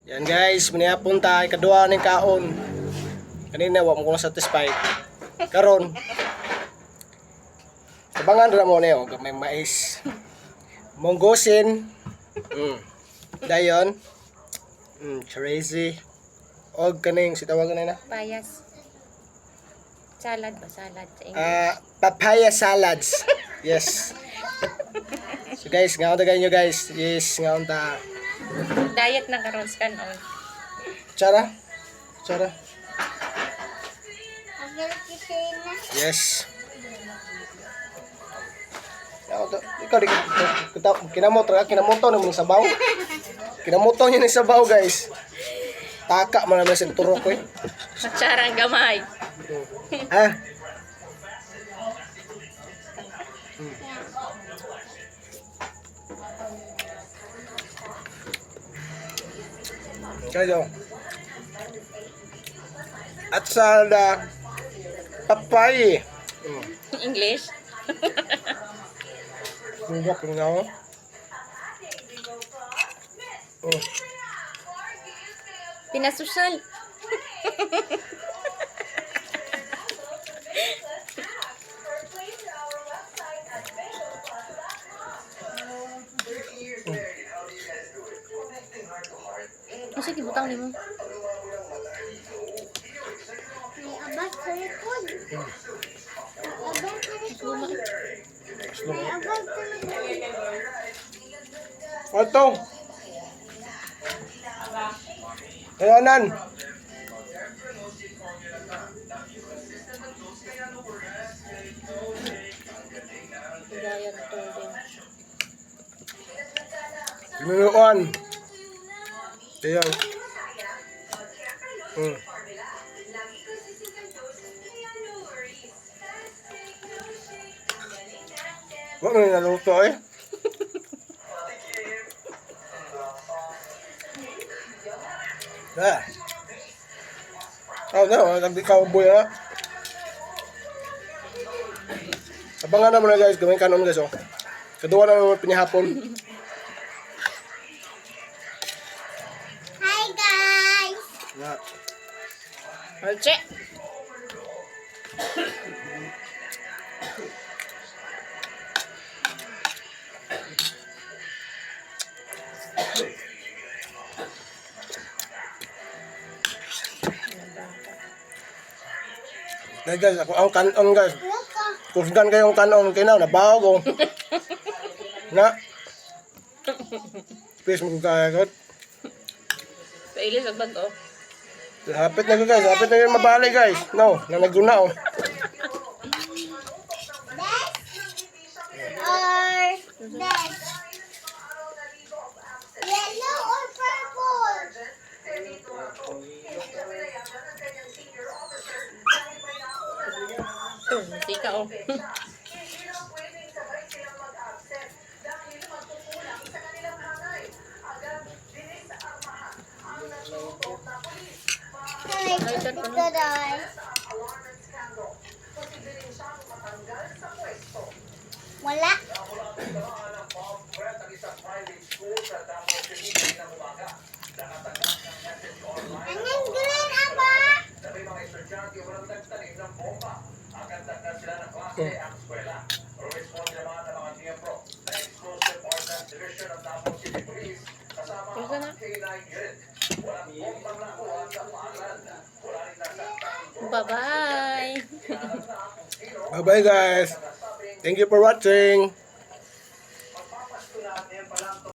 Yan guys, manihapon ta ikaduha ning kaon. Kanina wa mo ko satisfied. Karon tabangan ra mo niyo gamay mais. Monggosin. Dayon. Crazy. Og kaning si tawagan na. Payas. Salad ba? Salad sa English. Papaya salads. Yes. So guys, ngaon ta ganyo guys. Yes, ngaon ta. Diet na karon sa kanon. Tsara. Yes. Ikaw di kinamoto na mong sabaw. Kinamoto niya ng sabaw guys. Taka man naman sa turok ko eh. Matsara ang gamay. Ah. Kayo. At sa papay. English? Hindi ko nga. Pinasosyal. Kasi gibutang nimo. Abang telepon. Abang telepon. Abang telepon. Ato. Kayanan. Gaya na to din. Minuan. Ayan. Wala na naluto eh. Ah. Oh no, nagdi cowboy na. Abangan na muna guys, gawin kanon guys oh. Kadua na naman pinihapon. Hi guys. Yeah. Alche. Guys, ako ang kanon guys. Look. Kusgan kayong kanon kay na nabaw ko. Na. Please mo kaya ko. Pailis ang bago. Hapit na ko guys, hapit na yung mabali guys. No, na naguna oh. This yellow or purple? Sika oh. Wala. Anong green apa? Kusa na. Bye-bye. Bye bye guys. Thank you for watching.